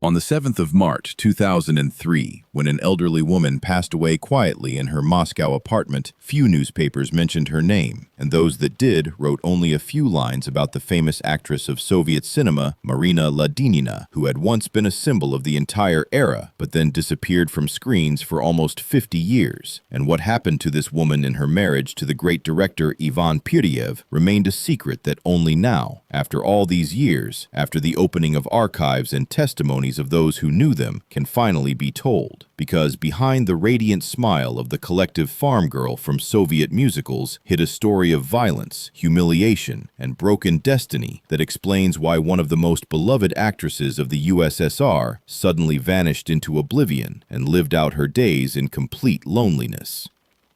On the 7th of March 2003, when an elderly woman passed away quietly in her Moscow apartment, few newspapers mentioned her name, and those that did wrote only a few lines about the famous actress of Soviet cinema, Marina Ladynina, who had once been a symbol of the entire era, but then disappeared from screens for almost 50 years. And what happened to this woman in her marriage to the great director Ivan Pyryev remained a secret that only now, after all these years, after the opening of archives and testimonies of those who knew them, can finally be told. Because behind the radiant smile of the collective farm girl from Soviet musicals hid a story of violence, humiliation, and broken destiny that explains why one of the most beloved actresses of the USSR suddenly vanished into oblivion and lived out her days in complete loneliness.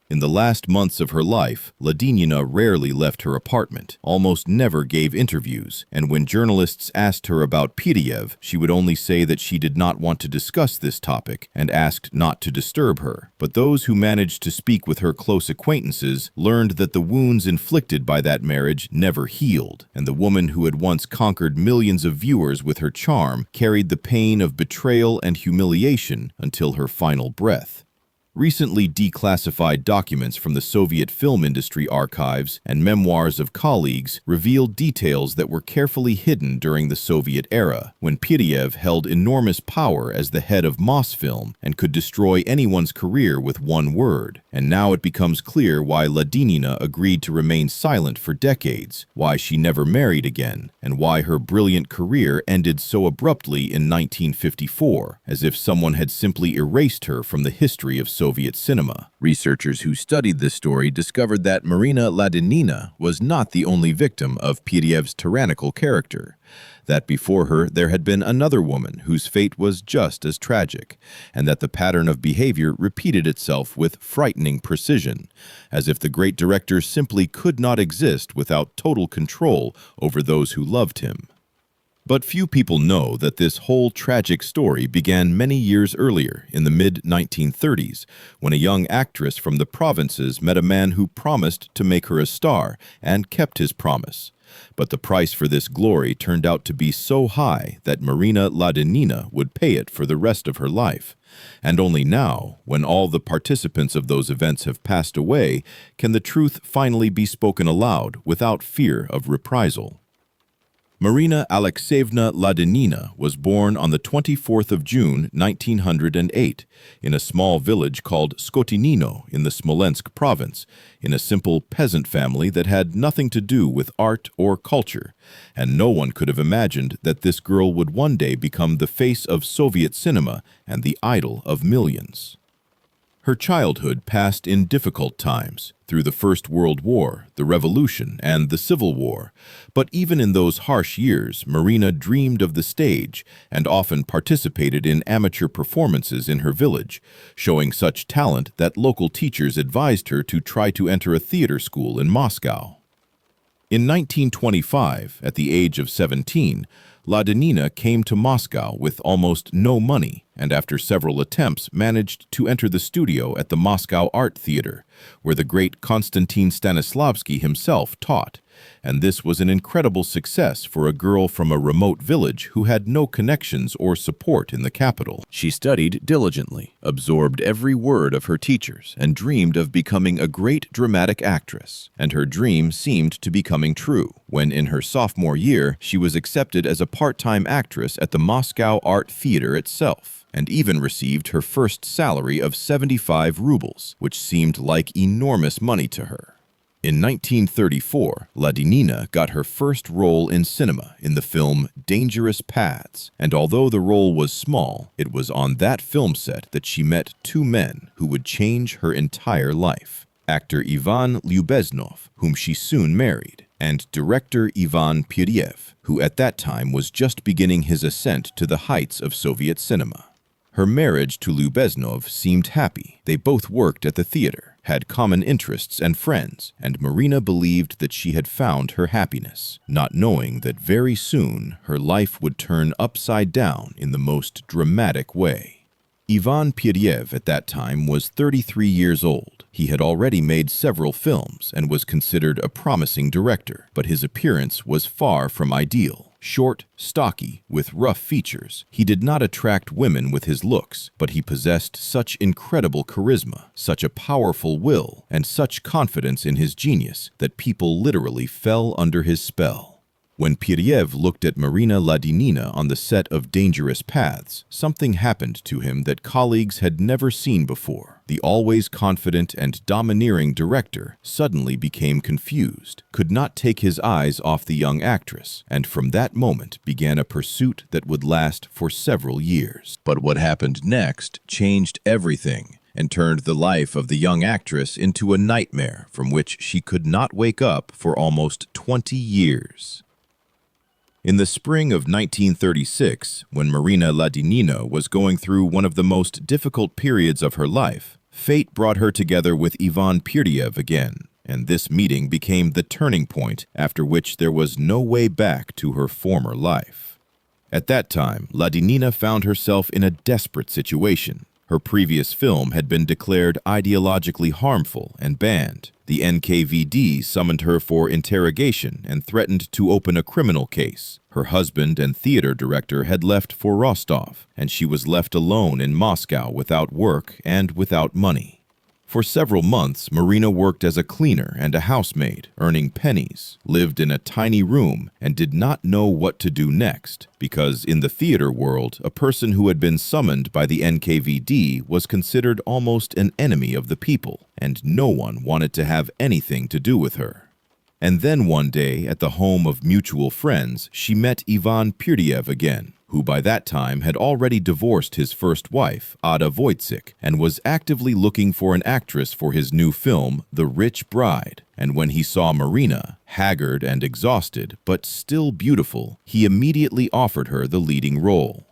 In the last months of her life, Ladynina rarely left her apartment, almost never gave interviews, and when journalists asked her about Pyryev, she would only say that she did not want to discuss this topic and asked not to disturb her. But those who managed to speak with her close acquaintances learned that the wounds inflicted by that marriage never healed, and the woman who had once conquered millions of viewers with her charm carried the pain of betrayal and humiliation until her final breath. Recently declassified documents from the Soviet film industry archives and memoirs of colleagues revealed details that were carefully hidden during the Soviet era, when Pyryev held enormous power as the head of Mosfilm and could destroy anyone's career with one word. And now it becomes clear why Ladynina agreed to remain silent for decades, why she never married again, and why her brilliant career ended so abruptly in 1954, as if someone had simply erased her from the history of Soviet cinema. Researchers who studied this story discovered that Marina Ladynina was not the only victim of Pyryev's tyrannical character, that before her there had been another woman whose fate was just as tragic, and that the pattern of behavior repeated itself with frightening precision, as if the great director simply could not exist without total control over those who loved him. But few people know that this whole tragic story began many years earlier, in the mid-1930s, when a young actress from the provinces met a man who promised to make her a star and kept his promise. But the price for this glory turned out to be so high that Marina Ladynina would pay it for the rest of her life. And only now, when all the participants of those events have passed away, can the truth finally be spoken aloud without fear of reprisal. Marina Alexeyevna Ladynina was born on the 24th of June, 1908, in a small village called Skotinino in the Smolensk province, in a simple peasant family that had nothing to do with art or culture, and no one could have imagined that this girl would one day become the face of Soviet cinema and the idol of millions. Her childhood passed in difficult times, through the First World War, the Revolution, and the Civil War. But even in those harsh years, Marina dreamed of the stage and often participated in amateur performances in her village, showing such talent that local teachers advised her to try to enter a theater school in Moscow. In 1925, at the age of 17, Ladynina came to Moscow with almost no money, and after several attempts managed to enter the studio at the Moscow Art Theater, where the great Konstantin Stanislavski himself taught. And this was an incredible success for a girl from a remote village who had no connections or support in the capital. She studied diligently, absorbed every word of her teachers, and dreamed of becoming a great dramatic actress. And her dream seemed to be coming true, when in her sophomore year she was accepted as a part-time actress at the Moscow Art Theater itself, and even received her first salary of 75 rubles, which seemed like enormous money to her. In 1934, Ladynina got her first role in cinema in the film Dangerous Paths, and although the role was small, it was on that film set that she met two men who would change her entire life: actor Ivan Lyubeznov, whom she soon married, and director Ivan Pyryev, who at that time was just beginning his ascent to the heights of Soviet cinema. Her marriage to Lyubeznov seemed happy. They both worked at the theater, had common interests and friends, and Marina believed that she had found her happiness, not knowing that very soon her life would turn upside down in the most dramatic way. Ivan Pyryev at that time was 33 years old. He had already made several films and was considered a promising director, but his appearance was far from ideal. Short, stocky, with rough features, he did not attract women with his looks, but he possessed such incredible charisma, such a powerful will, and such confidence in his genius that people literally fell under his spell. When Pyryev looked at Marina Ladynina on the set of Dangerous Paths, something happened to him that colleagues had never seen before. The always confident and domineering director suddenly became confused, could not take his eyes off the young actress, and from that moment began a pursuit that would last for several years. But what happened next changed everything and turned the life of the young actress into a nightmare from which she could not wake up for almost 20 years. In the spring of 1936, when Marina Ladynina was going through one of the most difficult periods of her life, fate brought her together with Ivan Pyryev again, and this meeting became the turning point after which there was no way back to her former life. At that time, Ladynina found herself in a desperate situation. Her previous film had been declared ideologically harmful and banned. The NKVD summoned her for interrogation and threatened to open a criminal case. Her husband and theater director had left for Rostov, and she was left alone in Moscow without work and without money. For several months, Marina worked as a cleaner and a housemaid, earning pennies, lived in a tiny room, and did not know what to do next, because in the theater world, a person who had been summoned by the NKVD was considered almost an enemy of the people, and no one wanted to have anything to do with her. And then one day, at the home of mutual friends, she met Ivan Pyryev again, who by that time had already divorced his first wife, Ada Voytsik, and was actively looking for an actress for his new film, The Rich Bride. And when he saw Marina, haggard and exhausted, but still beautiful, he immediately offered her the leading role.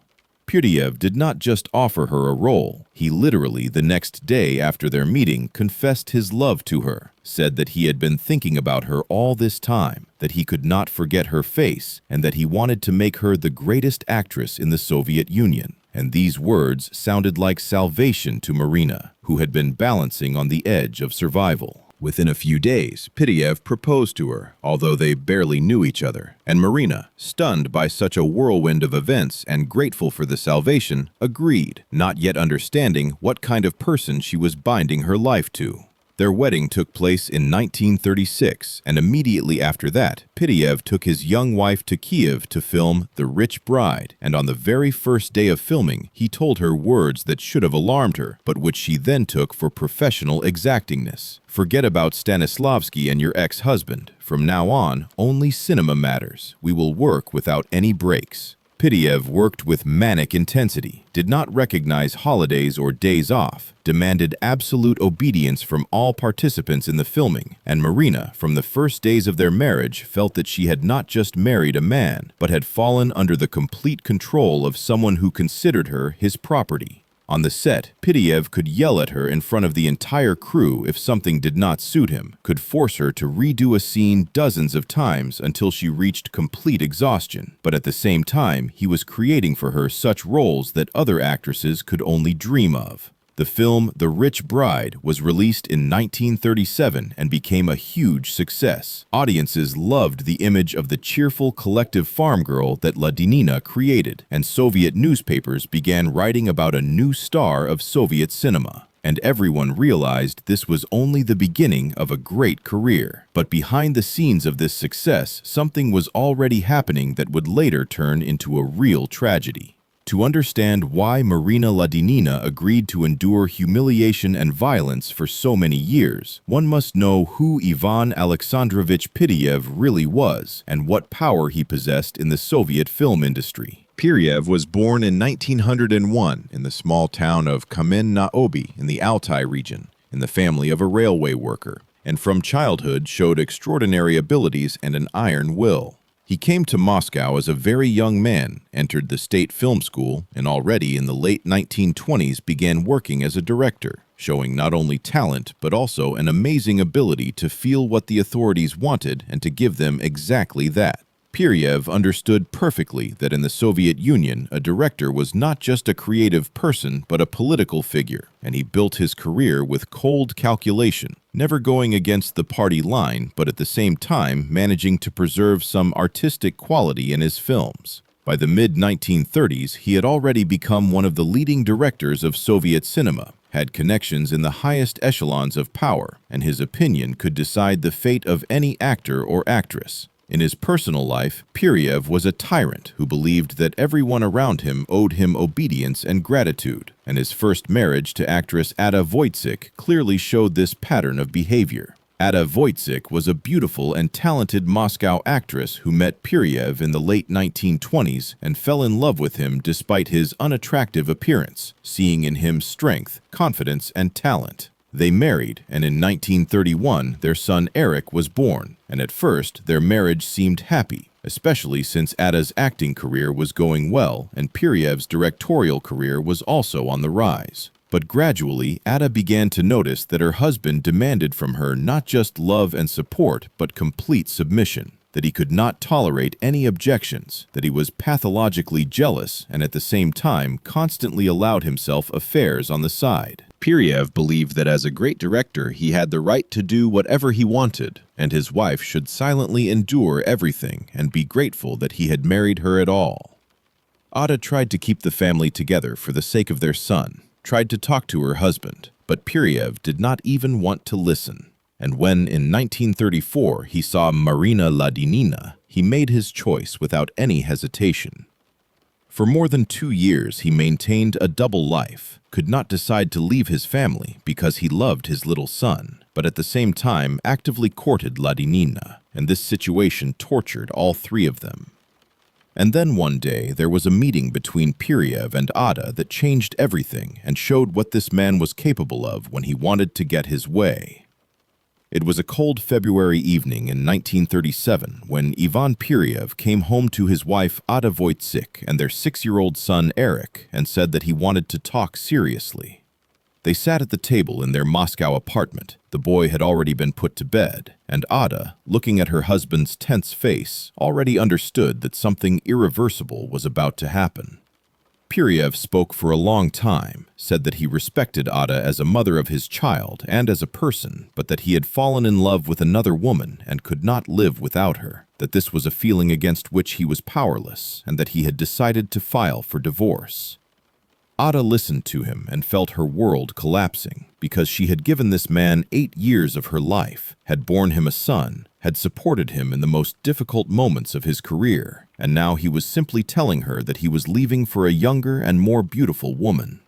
Pyryev did not just offer her a role. He literally, the next day after their meeting, confessed his love to her, said that he had been thinking about her all this time, that he could not forget her face, and that he wanted to make her the greatest actress in the Soviet Union. And these words sounded like salvation to Marina, who had been balancing on the edge of survival. Within a few days, Pyryev proposed to her, although they barely knew each other, and Marina, stunned by such a whirlwind of events and grateful for the salvation, agreed, not yet understanding what kind of person she was binding her life to. Their wedding took place in 1936, and immediately after that, Pyryev took his young wife to Kiev to film The Rich Bride, and on the very first day of filming, he told her words that should have alarmed her, but which she then took for professional exactingness. Forget about Stanislavski and your ex-husband. From now on, only cinema matters. We will work without any breaks. Pyryev worked with manic intensity, did not recognize holidays or days off, demanded absolute obedience from all participants in the filming, and Marina, from the first days of their marriage, felt that she had not just married a man, but had fallen under the complete control of someone who considered her his property. On the set, Pyryev could yell at her in front of the entire crew if something did not suit him, could force her to redo a scene dozens of times until she reached complete exhaustion. But at the same time, he was creating for her such roles that other actresses could only dream of. The film The Rich Bride was released in 1937 and became a huge success. Audiences loved the image of the cheerful, collective farm girl that Ladynina created, and Soviet newspapers began writing about a new star of Soviet cinema. And everyone realized this was only the beginning of a great career. But behind the scenes of this success, something was already happening that would later turn into a real tragedy. To understand why Marina Ladynina agreed to endure humiliation and violence for so many years, one must know who Ivan Alexandrovich Pyryev really was and what power he possessed in the Soviet film industry. Pyryev was born in 1901 in the small town of Kamen-na-Obi in the Altai region, in the family of a railway worker, and from childhood showed extraordinary abilities and an iron will. He came to Moscow as a very young man, entered the state film school, and already in the late 1920s began working as a director, showing not only talent but also an amazing ability to feel what the authorities wanted and to give them exactly that. Pyryev understood perfectly that in the Soviet Union, a director was not just a creative person but a political figure, and he built his career with cold calculation. never going against the party line, but at the same time managing to preserve some artistic quality in his films. By the mid-1930s, he had already become one of the leading directors of Soviet cinema, had connections in the highest echelons of power, and his opinion could decide the fate of any actor or actress. In his personal life, Pyryev was a tyrant who believed that everyone around him owed him obedience and gratitude, and his first marriage to actress Ada Voytsik clearly showed this pattern of behavior. Ada Voytsik was a beautiful and talented Moscow actress who met Pyryev in the late 1920s and fell in love with him despite his unattractive appearance, seeing in him strength, confidence, and talent. They married, and in 1931 their son Eric was born, and at first their marriage seemed happy, especially since Ada's acting career was going well and Pyryev's directorial career was also on the rise. But gradually, Ada began to notice that her husband demanded from her not just love and support, but complete submission, that he could not tolerate any objections, that he was pathologically jealous and at the same time constantly allowed himself affairs on the side. Pyryev believed that as a great director he had the right to do whatever he wanted, and his wife should silently endure everything and be grateful that he had married her at all. Ada tried to keep the family together for the sake of their son, tried to talk to her husband, but Pyryev did not even want to listen. And when in 1934 he saw Marina Ladynina, he made his choice without any hesitation. For more than 2 years he maintained a double life, could not decide to leave his family because he loved his little son, but at the same time actively courted Ladynina, and this situation tortured all three of them. And then one day there was a meeting between Pyryev and Ada that changed everything and showed what this man was capable of when he wanted to get his way. It was a cold February evening in 1937 when Ivan Pyryev came home to his wife Ada Voytsik and their 6-year-old son Eric and said that he wanted to talk seriously. They sat at the table in their Moscow apartment. The boy had already been put to bed, and Ada, looking at her husband's tense face, already understood that something irreversible was about to happen. Pyryev spoke for a long time, said that he respected Ada as a mother of his child and as a person, but that he had fallen in love with another woman and could not live without her, that this was a feeling against which he was powerless, and that he had decided to file for divorce. Ada listened to him and felt her world collapsing because she had given this man 8 years of her life, had borne him a son, had supported him in the most difficult moments of his career, and now he was simply telling her that he was leaving for a younger and more beautiful woman.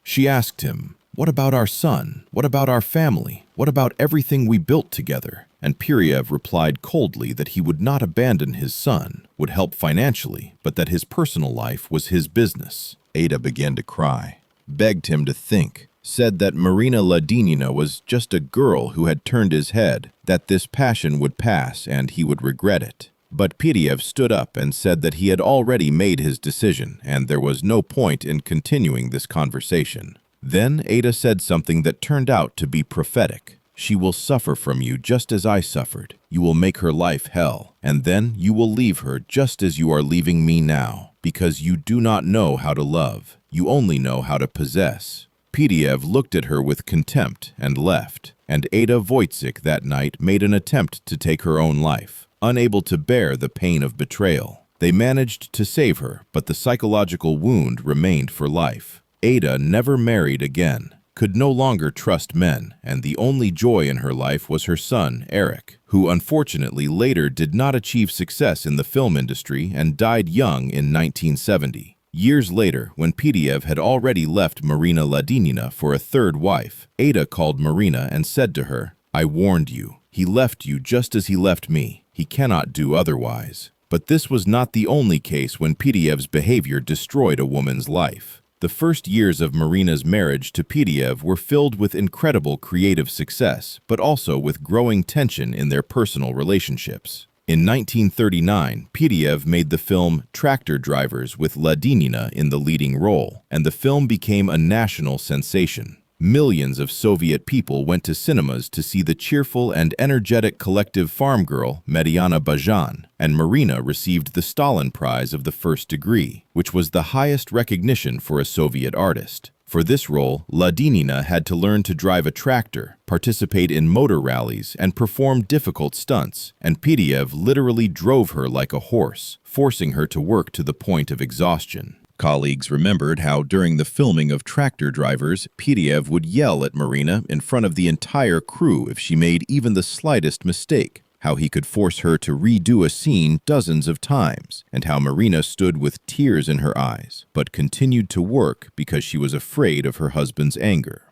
She asked him, "What about our son? What about our family? What about everything we built together?" And Pyryev replied coldly that he would not abandon his son, would help financially, but that his personal life was his business. Ada began to cry, begged him to think, said that Marina Ladynina was just a girl who had turned his head, that this passion would pass and he would regret it. But Pyryev stood up and said that he had already made his decision and there was no point in continuing this conversation. Then Ada said something that turned out to be prophetic. "She will suffer from you just as I suffered. You will make her life hell, and then you will leave her just as you are leaving me now, because you do not know how to love. You only know how to possess." Pyryev looked at her with contempt and left, and Ada Voytsik that night made an attempt to take her own life, unable to bear the pain of betrayal. They managed to save her, but the psychological wound remained for life. Ada never married again, could no longer trust men, and the only joy in her life was her son, Eric, who unfortunately later did not achieve success in the film industry and died young in 1970. Years later, when Pyryev had already left Marina Ladynina for a third wife, Ada called Marina and said to her, "I warned you. He left you just as he left me. He cannot do otherwise." But this was not the only case when Pyryev's behavior destroyed a woman's life. The first years of Marina's marriage to Pyryev were filled with incredible creative success, but also with growing tension in their personal relationships. In 1939, Pyryev made the film Tractor Drivers with Ladynina in the leading role, and the film became a national sensation. Millions of Soviet people went to cinemas to see the cheerful and energetic collective farm girl, Mediana Bajan, and Marina received the Stalin Prize of the First Degree, which was the highest recognition for a Soviet artist. For this role, Ladynina had to learn to drive a tractor, participate in motor rallies, and perform difficult stunts, and Pyryev literally drove her like a horse, forcing her to work to the point of exhaustion. Colleagues remembered how during the filming of Tractor Drivers, Pyryev would yell at Marina in front of the entire crew if she made even the slightest mistake, how he could force her to redo a scene dozens of times, and how Marina stood with tears in her eyes, but continued to work because she was afraid of her husband's anger.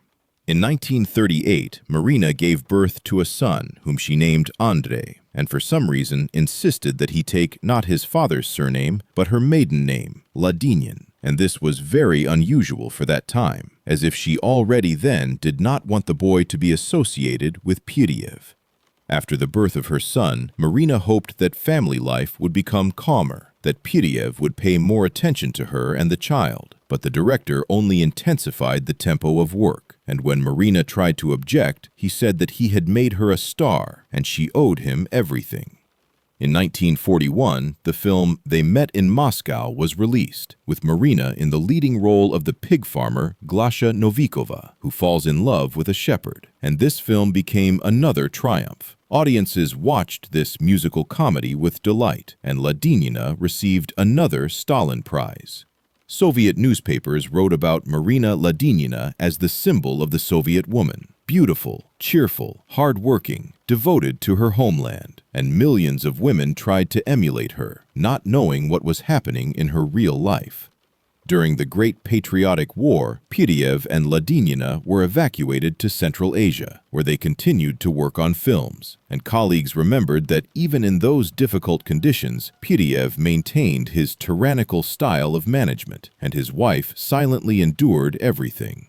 In 1938, Marina gave birth to a son whom she named Andrei, and for some reason insisted that he take not his father's surname, but her maiden name, Ladynina, and this was very unusual for that time, as if she already then did not want the boy to be associated with Pyryev. After the birth of her son, Marina hoped that family life would become calmer, that Pyryev would pay more attention to her and the child, but the director only intensified the tempo of work, and when Marina tried to object, he said that he had made her a star and she owed him everything. In 1941, the film They Met in Moscow was released, with Marina in the leading role of the pig farmer Glasha Novikova, who falls in love with a shepherd, and this film became another triumph. Audiences watched this musical comedy with delight, and Ladynina received another Stalin Prize. Soviet newspapers wrote about Marina Ladynina as the symbol of the Soviet woman, beautiful, cheerful, hard-working, devoted to her homeland, and millions of women tried to emulate her, not knowing what was happening in her real life. During the Great Patriotic War, Pyryev and Ladynina were evacuated to Central Asia, where they continued to work on films, and colleagues remembered that even in those difficult conditions, Pyryev maintained his tyrannical style of management, and his wife silently endured everything.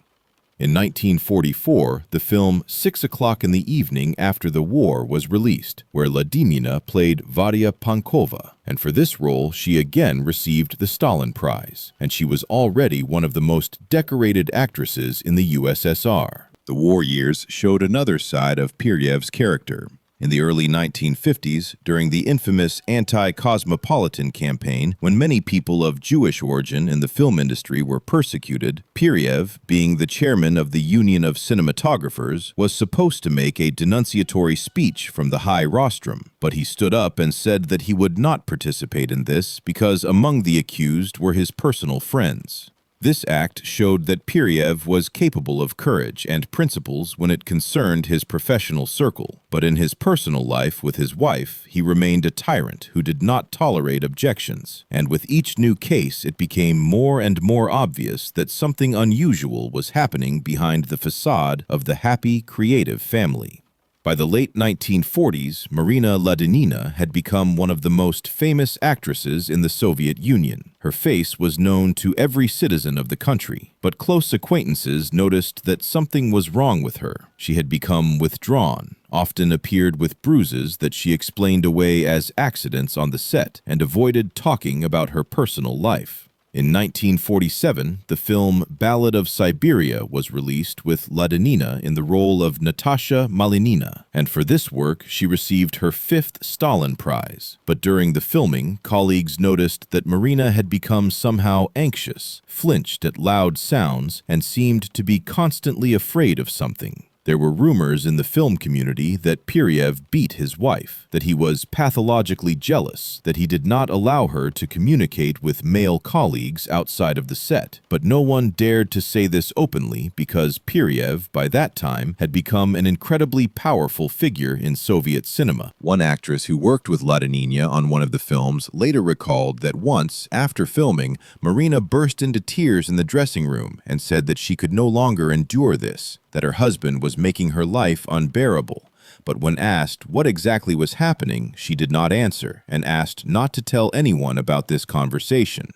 In 1944, the film 6 O'Clock in the Evening After the War was released, where Ladynina played Varya Pankova, and for this role she again received the Stalin Prize, and she was already one of the most decorated actresses in the USSR. The war years showed another side of Pyryev's character. In the early 1950s, during the infamous Anti-Cosmopolitan campaign, when many people of Jewish origin in the film industry were persecuted, Pyryev, being the chairman of the Union of Cinematographers, was supposed to make a denunciatory speech from the high rostrum, but he stood up and said that he would not participate in this because among the accused were his personal friends. This act showed that Pyryev was capable of courage and principles when it concerned his professional circle, but in his personal life with his wife, he remained a tyrant who did not tolerate objections, and with each new case it became more and more obvious that something unusual was happening behind the facade of the happy, creative family. By the late 1940s, Marina Ladynina had become one of the most famous actresses in the Soviet Union. Her face was known to every citizen of the country, but close acquaintances noticed that something was wrong with her. She had become withdrawn, often appeared with bruises that she explained away as accidents on the set, and avoided talking about her personal life. In 1947, the film Ballad of Siberia was released with Ladynina in the role of Natasha Malinina, and for this work she received her 5th Stalin Prize. But during the filming, colleagues noticed that Marina had become somehow anxious, flinched at loud sounds, and seemed to be constantly afraid of something. There were rumors in the film community that Pyryev beat his wife, that he was pathologically jealous, that he did not allow her to communicate with male colleagues outside of the set. But no one dared to say this openly because Pyryev, by that time, had become an incredibly powerful figure in Soviet cinema. One actress who worked with Ladynina on one of the films later recalled that once, after filming, Marina burst into tears in the dressing room and said that she could no longer endure this, that her husband was making her life unbearable. But when asked what exactly was happening, she did not answer and asked not to tell anyone about this conversation.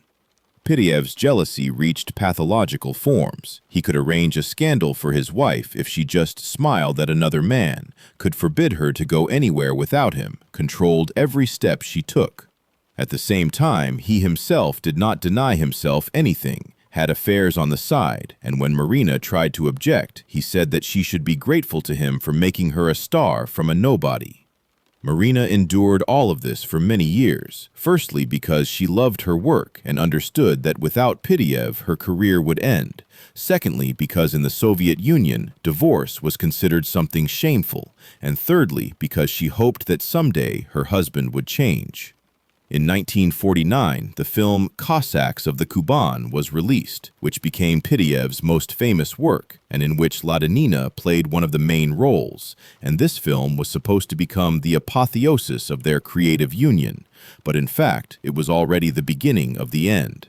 Pyryev's jealousy reached pathological forms. He could arrange a scandal for his wife if she just smiled at another man, could forbid her to go anywhere without him, controlled every step she took. At the same time, he himself did not deny himself anything, had affairs on the side, and when Marina tried to object, he said that she should be grateful to him for making her a star from a nobody. Marina endured all of this for many years, firstly because she loved her work and understood that without Pyryev, her career would end. Secondly, because in the Soviet Union, divorce was considered something shameful. And thirdly, because she hoped that someday her husband would change. In 1949, the film Cossacks of the Kuban was released, which became Pyryev's most famous work, and in which Ladynina played one of the main roles. And this film was supposed to become the apotheosis of their creative union, but in fact, it was already the beginning of the end.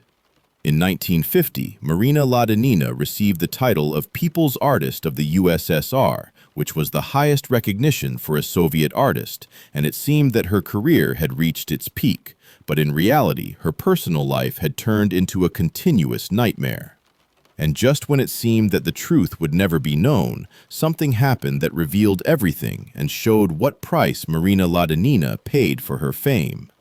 In 1950, Marina Ladynina received the title of People's Artist of the USSR, which was the highest recognition for a Soviet artist, and it seemed that her career had reached its peak, but in reality, her personal life had turned into a continuous nightmare. And just when it seemed that the truth would never be known, something happened that revealed everything and showed what price Marina Ladynina paid for her fame.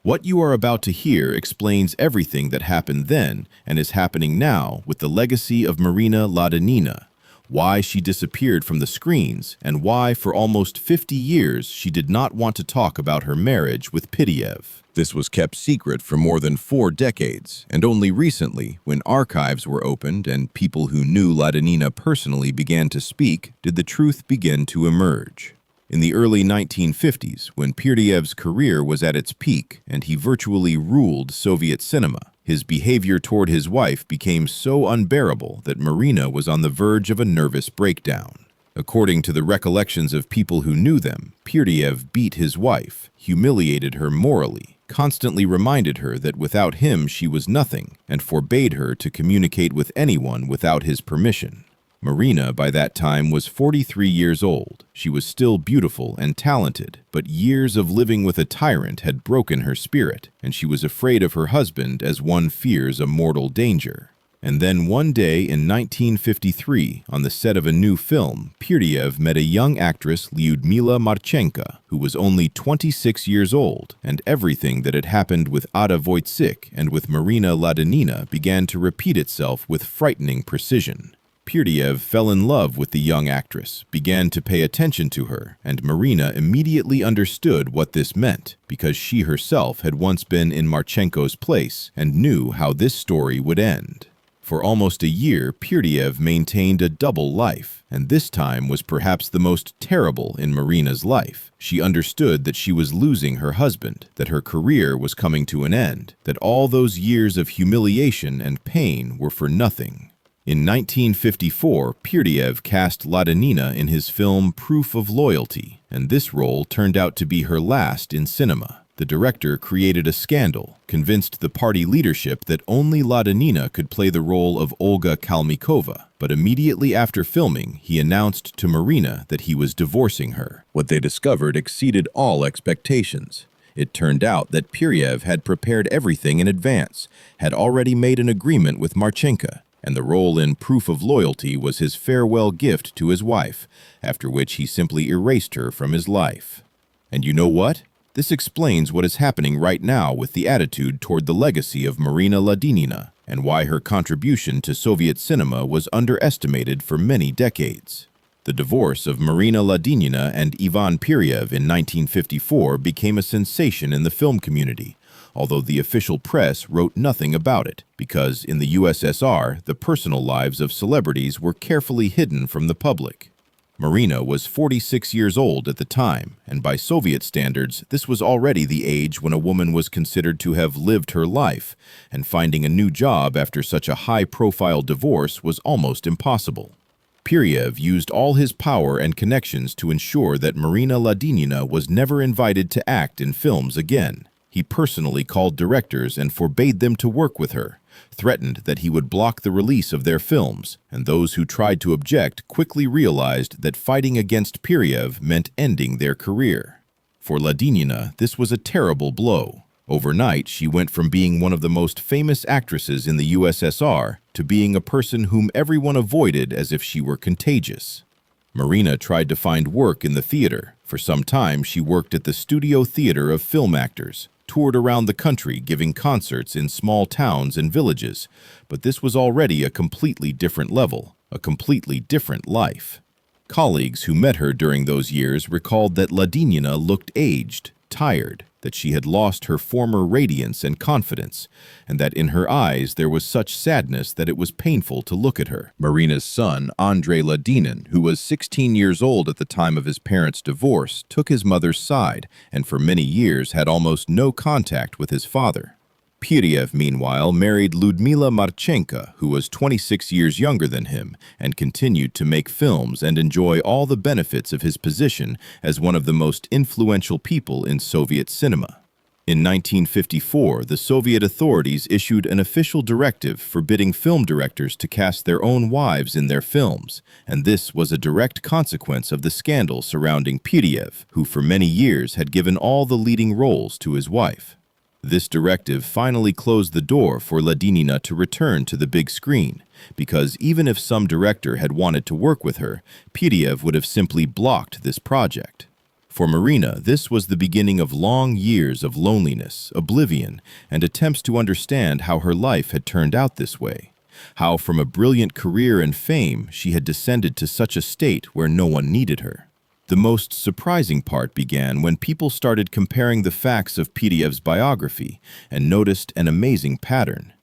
What you are about to hear explains everything that happened then and is happening now with the legacy of Marina Ladynina, why she disappeared from the screens, and why for almost 50 years she did not want to talk about her marriage with Pyryev. This was kept secret for more than 4 decades, and only recently, when archives were opened and people who knew Ladynina personally began to speak, did the truth begin to emerge. In the early 1950s, when Pyryev's career was at its peak and he virtually ruled Soviet cinema, his behavior toward his wife became so unbearable that Marina was on the verge of a nervous breakdown. According to the recollections of people who knew them, Pyryev beat his wife, humiliated her morally, constantly reminded her that without him she was nothing, and forbade her to communicate with anyone without his permission. Marina, by that time, was 43 years old. She was still beautiful and talented, but years of living with a tyrant had broken her spirit, and she was afraid of her husband as one fears a mortal danger. And then one day in 1953, on the set of a new film, Pyryev met a young actress, Lyudmila Marchenko, who was only 26 years old, and everything that had happened with Ada Voytsik and with Marina Ladynina began to repeat itself with frightening precision. Pyryev fell in love with the young actress, began to pay attention to her, and Marina immediately understood what this meant, because she herself had once been in Marchenko's place and knew how this story would end. For almost a year, Pyryev maintained a double life, and this time was perhaps the most terrible in Marina's life. She understood that she was losing her husband, that her career was coming to an end, that all those years of humiliation and pain were for nothing. In 1954, Pyryev cast Ladynina in his film Proof of Loyalty, and this role turned out to be her last in cinema. The director created a scandal, convinced the party leadership that only Ladynina could play the role of Olga Kalmykova, but immediately after filming, he announced to Marina that he was divorcing her. What they discovered exceeded all expectations. It turned out that Pyryev had prepared everything in advance, had already made an agreement with Marchenko, and the role in Proof of Loyalty was his farewell gift to his wife, after which he simply erased her from his life. And you know what? This explains what is happening right now with the attitude toward the legacy of Marina Ladynina, and why her contribution to Soviet cinema was underestimated for many decades. The divorce of Marina Ladynina and Ivan Pyryev in 1954 became a sensation in the film community, although the official press wrote nothing about it, because in the USSR, the personal lives of celebrities were carefully hidden from the public. Marina was 46 years old at the time, and by Soviet standards, this was already the age when a woman was considered to have lived her life, and finding a new job after such a high-profile divorce was almost impossible. Pyryev used all his power and connections to ensure that Marina Ladynina was never invited to act in films again. He personally called directors and forbade them to work with her, threatened that he would block the release of their films, and those who tried to object quickly realized that fighting against Pyryev meant ending their career. For Ladynina, this was a terrible blow. Overnight, she went from being one of the most famous actresses in the USSR to being a person whom everyone avoided as if she were contagious. Marina tried to find work in the theater. For some time, she worked at the Studio Theater of Film Actors, toured around the country giving concerts in small towns and villages, but this was already a completely different level, a completely different life. Colleagues who met her during those years recalled that Ladynina looked aged, tired, that she had lost her former radiance and confidence, and that in her eyes there was such sadness that it was painful to look at her. Marina's son, Andrei Ladynina, who was 16 years old at the time of his parents' divorce, took his mother's side and for many years had almost no contact with his father. Pyryev, meanwhile, married Lyudmila Marchenko, who was 26 years younger than him, and continued to make films and enjoy all the benefits of his position as one of the most influential people in Soviet cinema. In 1954, the Soviet authorities issued an official directive forbidding film directors to cast their own wives in their films, and this was a direct consequence of the scandal surrounding Pyryev, who for many years had given all the leading roles to his wife. This directive finally closed the door for Ladynina to return to the big screen, because even if some director had wanted to work with her, Pyryev would have simply blocked this project. For Marina, this was the beginning of long years of loneliness, oblivion, and attempts to understand how her life had turned out this way, how from a brilliant career and fame she had descended to such a state where no one needed her. The most surprising part began when people started comparing the facts of Pyryev's biography and noticed an amazing pattern.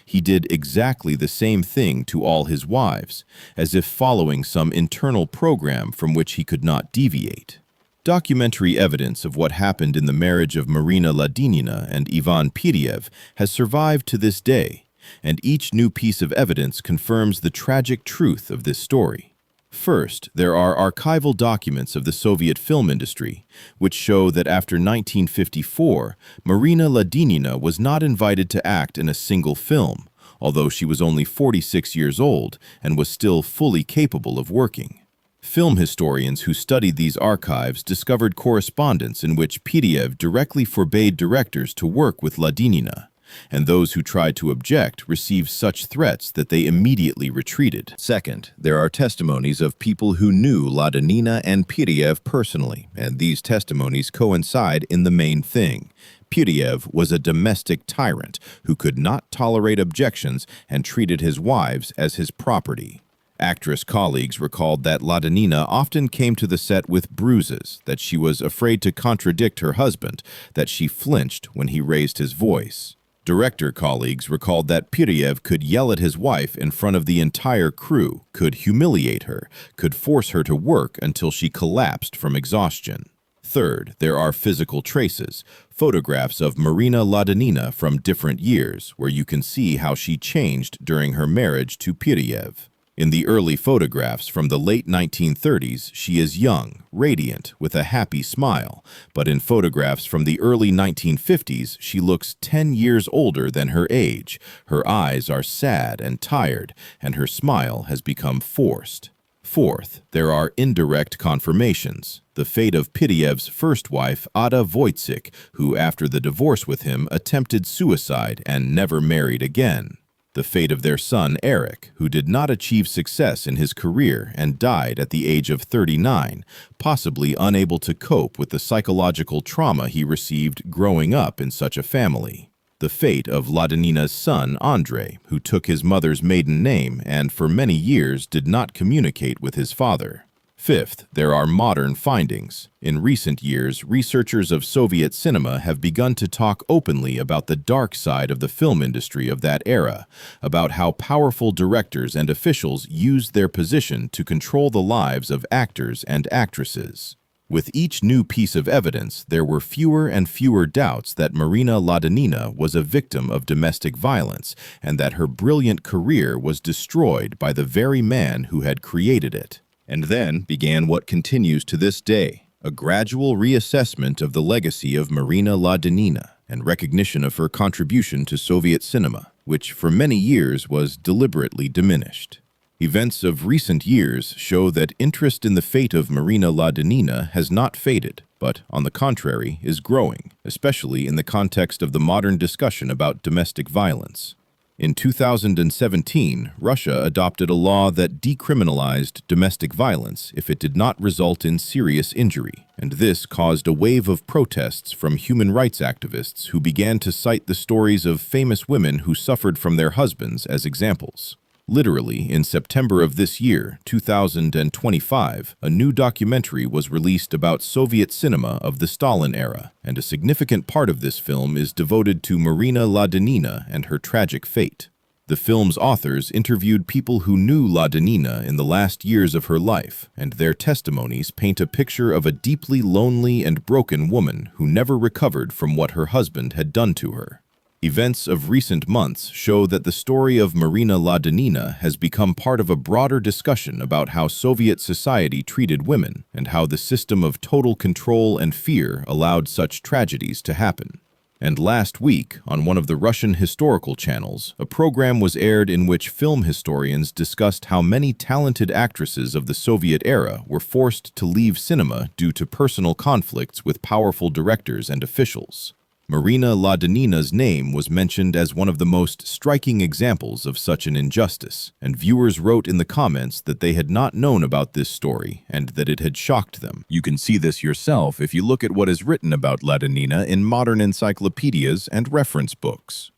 He did exactly the same thing to all his wives, as if following some internal program from which he could not deviate. Documentary evidence of what happened in the marriage of Marina Ladynina and Ivan Pyryev has survived to this day, and each new piece of evidence confirms the tragic truth of this story. First, there are archival documents of the Soviet film industry, which show that after 1954, Marina Ladynina was not invited to act in a single film, although she was only 46 years old and was still fully capable of working. Film historians who studied these archives discovered correspondence in which Pyryev directly forbade directors to work with Ladynina, and those who tried to object received such threats that they immediately retreated. Second, there are testimonies of people who knew Ladynina and Pyryev personally, and these testimonies coincide in the main thing. Pyryev was a domestic tyrant who could not tolerate objections and treated his wives as his property. Actress colleagues recalled that Ladynina often came to the set with bruises, that she was afraid to contradict her husband, that she flinched when he raised his voice. Director colleagues recalled that Pyryev could yell at his wife in front of the entire crew, could humiliate her, could force her to work until she collapsed from exhaustion. Third, there are physical traces, photographs of Marina Ladynina from different years, where you can see how she changed during her marriage to Pyryev. In the early photographs from the late 1930s, she is young, radiant, with a happy smile, but in photographs from the early 1950s, she looks 10 years older than her age. Her eyes are sad and tired, and her smile has become forced. Fourth, there are indirect confirmations. The fate of Pyryev's first wife, Ada Voytsik, who after the divorce with him attempted suicide and never married again. The fate of their son, Eric, who did not achieve success in his career and died at the age of 39, possibly unable to cope with the psychological trauma he received growing up in such a family. The fate of Ladynina's son, Andrei, who took his mother's maiden name and for many years did not communicate with his father. Fifth, there are modern findings. In recent years, researchers of Soviet cinema have begun to talk openly about the dark side of the film industry of that era, about how powerful directors and officials used their position to control the lives of actors and actresses. With each new piece of evidence, there were fewer and fewer doubts that Marina Ladynina was a victim of domestic violence and that her brilliant career was destroyed by the very man who had created it. And then began what continues to this day, a gradual reassessment of the legacy of Marina Ladynina and recognition of her contribution to Soviet cinema, which for many years was deliberately diminished. Events of recent years show that interest in the fate of Marina Ladynina has not faded, but, on the contrary, is growing, especially in the context of the modern discussion about domestic violence. In 2017, Russia adopted a law that decriminalized domestic violence if it did not result in serious injury, and this caused a wave of protests from human rights activists who began to cite the stories of famous women who suffered from their husbands as examples. Literally, in September of this year, 2025, a new documentary was released about Soviet cinema of the Stalin era, and a significant part of this film is devoted to Marina Ladynina and her tragic fate. The film's authors interviewed people who knew Ladynina in the last years of her life, and their testimonies paint a picture of a deeply lonely and broken woman who never recovered from what her husband had done to her. Events of recent months show that the story of Marina Ladynina has become part of a broader discussion about how Soviet society treated women and how the system of total control and fear allowed such tragedies to happen. And last week, on one of the Russian historical channels, a program was aired in which film historians discussed how many talented actresses of the Soviet era were forced to leave cinema due to personal conflicts with powerful directors and officials. Marina Ladynina's name was mentioned as one of the most striking examples of such an injustice, and viewers wrote in the comments that they had not known about this story and that it had shocked them. You can see this yourself if you look at what is written about Ladynina in modern encyclopedias and reference books.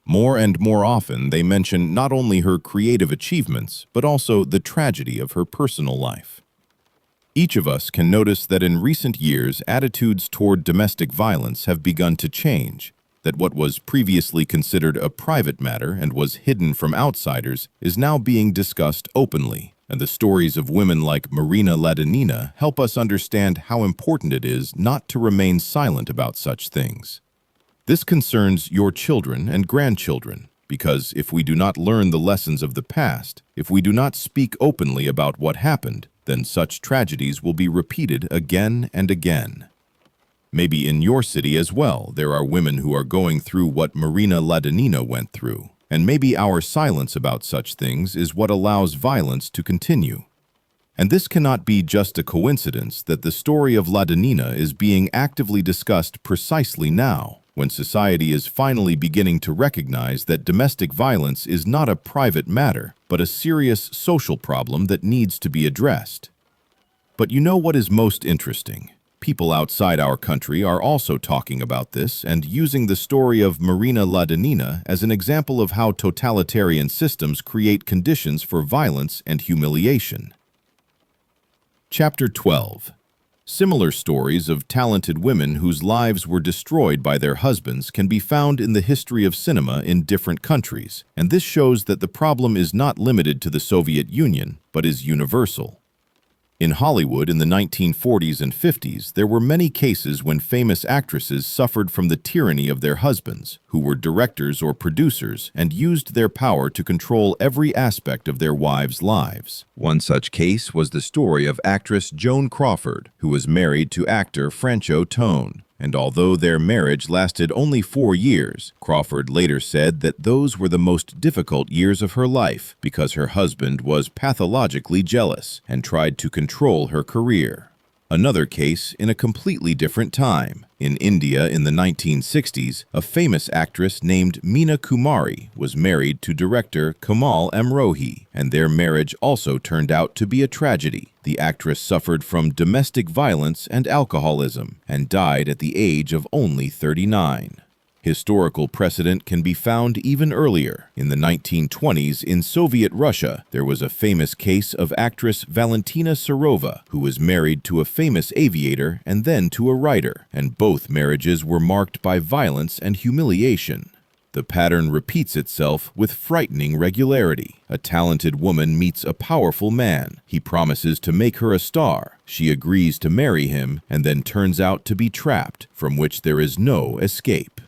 More and more often, they mention not only her creative achievements, but also the tragedy of her personal life. Each of us can notice that in recent years, attitudes toward domestic violence have begun to change, that what was previously considered a private matter and was hidden from outsiders is now being discussed openly, and the stories of women like Marina Ladynina help us understand how important it is not to remain silent about such things. This concerns your children and grandchildren, because if we do not learn the lessons of the past, if we do not speak openly about what happened, then such tragedies will be repeated again and again. Maybe in your city as well, there are women who are going through what Marina Ladynina went through, and maybe our silence about such things is what allows violence to continue. And this cannot be just a coincidence that the story of Ladynina is being actively discussed precisely now, when society is finally beginning to recognize that domestic violence is not a private matter, but a serious social problem that needs to be addressed. But you know what is most interesting? People outside our country are also talking about this and using the story of Marina Ladynina as an example of how totalitarian systems create conditions for violence and humiliation. Chapter 12. Similar stories of talented women whose lives were destroyed by their husbands can be found in the history of cinema in different countries, and this shows that the problem is not limited to the Soviet Union, but is universal. In Hollywood in the 1940s and 50s, there were many cases when famous actresses suffered from the tyranny of their husbands, who were directors or producers and used their power to control every aspect of their wives' lives. One such case was the story of actress Joan Crawford, who was married to actor Franco Tone. And although their marriage lasted only 4 years, Crawford later said that those were the most difficult years of her life because her husband was pathologically jealous and tried to control her career. Another case in a completely different time. In India in the 1960s, a famous actress named Meena Kumari was married to director Kamal Amrohi, and their marriage also turned out to be a tragedy. The actress suffered from domestic violence and alcoholism and died at the age of only 39. Historical precedent can be found even earlier. In the 1920s, in Soviet Russia, there was a famous case of actress Valentina Serova, who was married to a famous aviator and then to a writer, and both marriages were marked by violence and humiliation. The pattern repeats itself with frightening regularity. A talented woman meets a powerful man. He promises to make her a star. She agrees to marry him and then turns out to be trapped, from which there is no escape.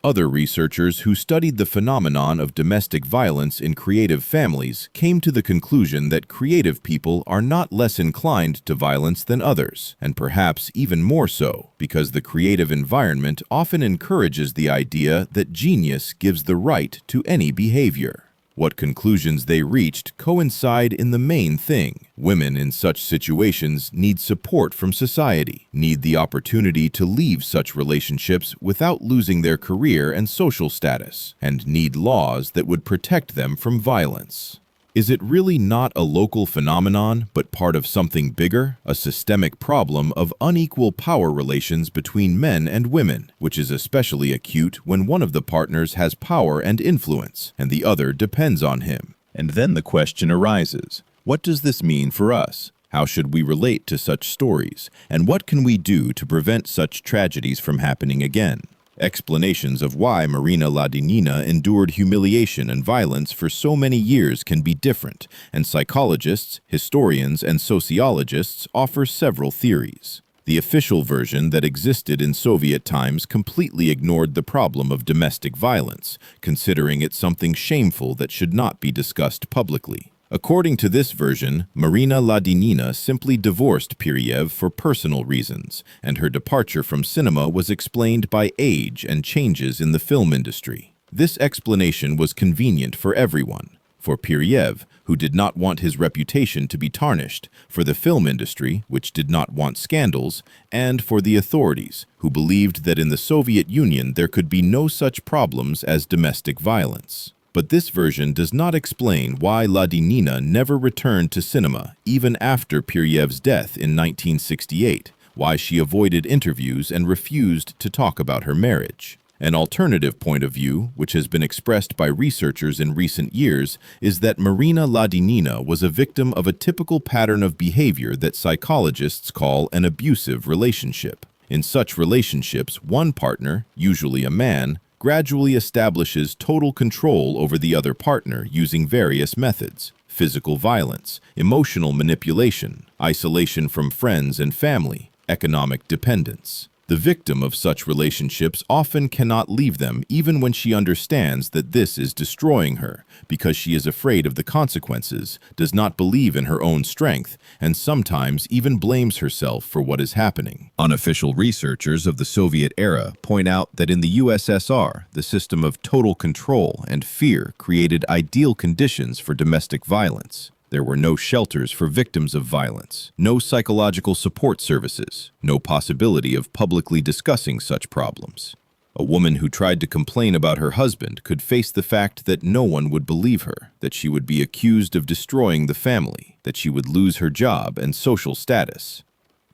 Other researchers who studied the phenomenon of domestic violence in creative families came to the conclusion that creative people are not less inclined to violence than others, and perhaps even more so, because the creative environment often encourages the idea that genius gives the right to any behavior. What conclusions they reached coincide in the main thing. Women in such situations need support from society, need the opportunity to leave such relationships without losing their career and social status, and need laws that would protect them from violence. Is it really not a local phenomenon, but part of something bigger, a systemic problem of unequal power relations between men and women, which is especially acute when one of the partners has power and influence, and the other depends on him? And then the question arises, what does this mean for us? How should we relate to such stories? And what can we do to prevent such tragedies from happening again? Explanations of why Marina Ladynina endured humiliation and violence for so many years can be different, and psychologists, historians, and sociologists offer several theories. The official version that existed in Soviet times completely ignored the problem of domestic violence, considering it something shameful that should not be discussed publicly. According to this version, Marina Ladynina simply divorced Pyryev for personal reasons, and her departure from cinema was explained by age and changes in the film industry. This explanation was convenient for everyone. For Pyryev, who did not want his reputation to be tarnished, for the film industry, which did not want scandals, and for the authorities, who believed that in the Soviet Union there could be no such problems as domestic violence. But this version does not explain why Ladynina never returned to cinema even after Pyryev's death in 1968, why she avoided interviews and refused to talk about her marriage. An alternative point of view, which has been expressed by researchers in recent years, is that Marina Ladynina was a victim of a typical pattern of behavior that psychologists call an abusive relationship. In such relationships, one partner, usually a man, gradually establishes total control over the other partner using various methods: physical violence, emotional manipulation, isolation from friends and family, economic dependence. The victim of such relationships often cannot leave them even when she understands that this is destroying her, because she is afraid of the consequences, does not believe in her own strength, and sometimes even blames herself for what is happening. Unofficial researchers of the Soviet era point out that in the USSR, the system of total control and fear created ideal conditions for domestic violence. There were no shelters for victims of violence, no psychological support services, no possibility of publicly discussing such problems. A woman who tried to complain about her husband could face the fact that no one would believe her, that she would be accused of destroying the family, that she would lose her job and social status.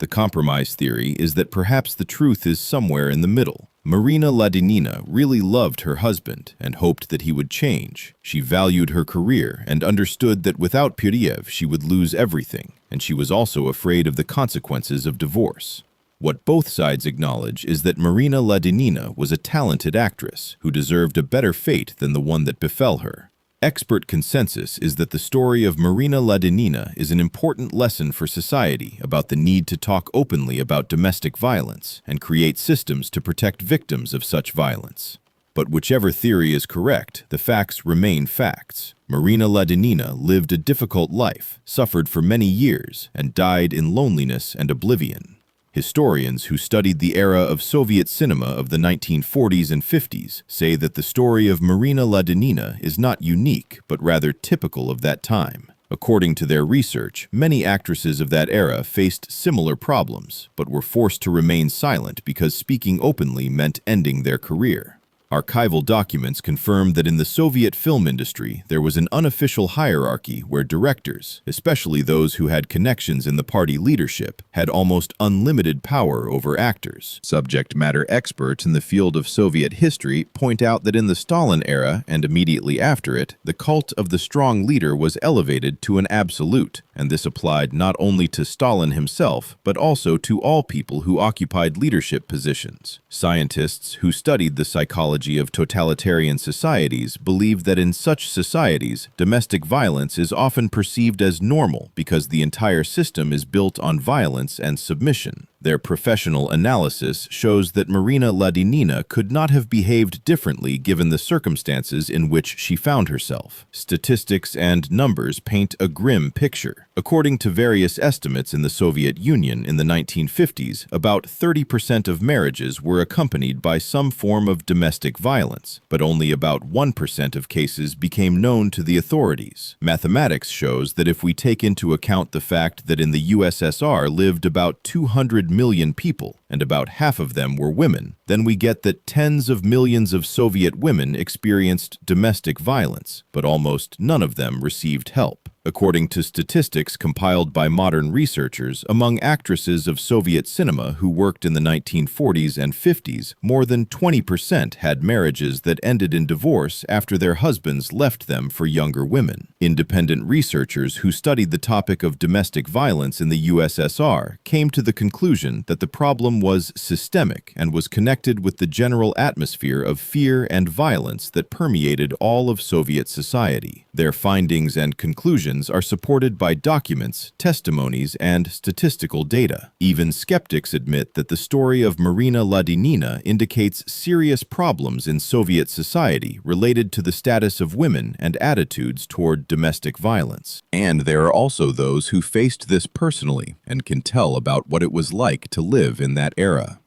The compromise theory is that perhaps the truth is somewhere in the middle. Marina Ladynina really loved her husband and hoped that he would change. She valued her career and understood that without Pyryev she would lose everything, and she was also afraid of the consequences of divorce. What both sides acknowledge is that Marina Ladynina was a talented actress who deserved a better fate than the one that befell her. Expert consensus is that the story of Marina Ladynina is an important lesson for society about the need to talk openly about domestic violence and create systems to protect victims of such violence. But whichever theory is correct, the facts remain facts. Marina Ladynina lived a difficult life, suffered for many years, and died in loneliness and oblivion. Historians who studied the era of Soviet cinema of the 1940s and 50s say that the story of Marina Ladynina is not unique, but rather typical of that time. According to their research, many actresses of that era faced similar problems, but were forced to remain silent because speaking openly meant ending their career. Archival documents confirm that in the Soviet film industry, there was an unofficial hierarchy where directors, especially those who had connections in the party leadership, had almost unlimited power over actors. Subject matter experts in the field of Soviet history point out that in the Stalin era and immediately after it, the cult of the strong leader was elevated to an absolute, and this applied not only to Stalin himself, but also to all people who occupied leadership positions. Scientists who studied the psychology of totalitarian societies believe that in such societies, domestic violence is often perceived as normal because the entire system is built on violence and submission. Their professional analysis shows that Marina Ladynina could not have behaved differently given the circumstances in which she found herself. Statistics and numbers paint a grim picture. According to various estimates in the Soviet Union in the 1950s, about 30% of marriages were accompanied by some form of domestic violence, but only about 1% of cases became known to the authorities. Mathematics shows that if we take into account the fact that in the USSR lived about 200 million people, and about half of them were women, then we get that tens of millions of Soviet women experienced domestic violence, but almost none of them received help. According to statistics compiled by modern researchers, among actresses of Soviet cinema who worked in the 1940s and 50s, more than 20% had marriages that ended in divorce after their husbands left them for younger women. Independent researchers who studied the topic of domestic violence in the USSR came to the conclusion that the problem was systemic and was connected with the general atmosphere of fear and violence that permeated all of Soviet society. Their findings and conclusions are supported by documents, testimonies, and statistical data. Even skeptics admit that the story of Marina Ladynina indicates serious problems in Soviet society related to the status of women and attitudes toward domestic violence. And there are also those who faced this personally and can tell about what it was like to live in that era.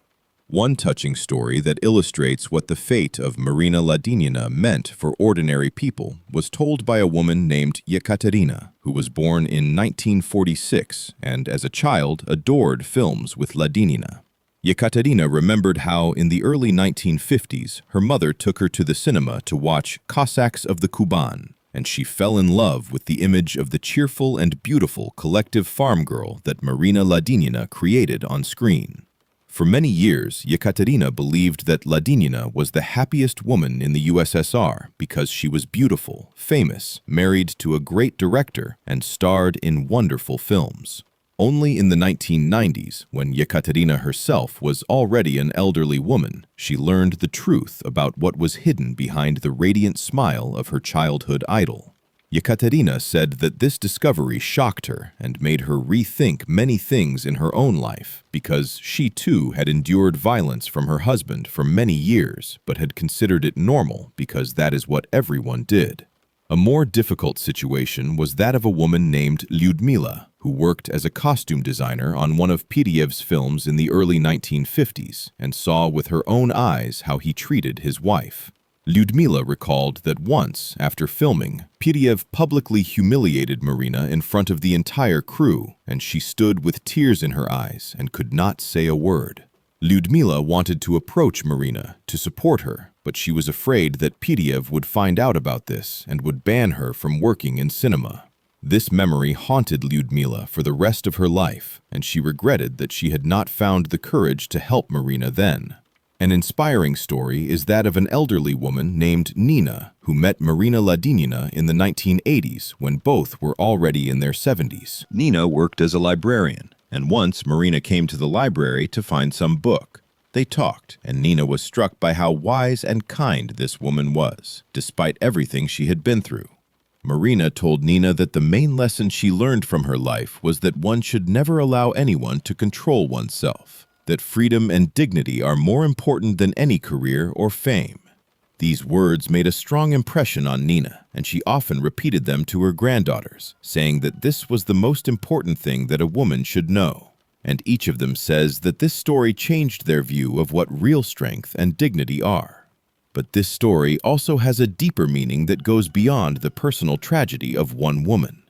One touching story that illustrates what the fate of Marina Ladynina meant for ordinary people was told by a woman named Ekaterina, who was born in 1946 and, as a child, adored films with Ladynina. Ekaterina remembered how, in the early 1950s, her mother took her to the cinema to watch Cossacks of the Kuban, and she fell in love with the image of the cheerful and beautiful collective farm girl that Marina Ladynina created on screen. For many years, Ekaterina believed that Ladynina was the happiest woman in the USSR because she was beautiful, famous, married to a great director, and starred in wonderful films. Only in the 1990s, when Ekaterina herself was already an elderly woman, she learned the truth about what was hidden behind the radiant smile of her childhood idol. Ekaterina said that this discovery shocked her and made her rethink many things in her own life, because she too had endured violence from her husband for many years, but had considered it normal because that is what everyone did. A more difficult situation was that of a woman named Lyudmila, who worked as a costume designer on one of Pyryev's films in the early 1950s and saw with her own eyes how he treated his wife. Lyudmila recalled that once, after filming, Pyryev publicly humiliated Marina in front of the entire crew, and she stood with tears in her eyes and could not say a word. Lyudmila wanted to approach Marina to support her, but she was afraid that Pyryev would find out about this and would ban her from working in cinema. This memory haunted Lyudmila for the rest of her life, and she regretted that she had not found the courage to help Marina then. An inspiring story is that of an elderly woman named Nina, who met Marina Ladynina in the 1980s when both were already in their 70s. Nina worked as a librarian, and once Marina came to the library to find some book. They talked, and Nina was struck by how wise and kind this woman was, despite everything she had been through. Marina told Nina that the main lesson she learned from her life was that one should never allow anyone to control oneself, that freedom and dignity are more important than any career or fame. These words made a strong impression on Nina, and she often repeated them to her granddaughters, saying that this was the most important thing that a woman should know. And each of them says that this story changed their view of what real strength and dignity are. But this story also has a deeper meaning that goes beyond the personal tragedy of one woman.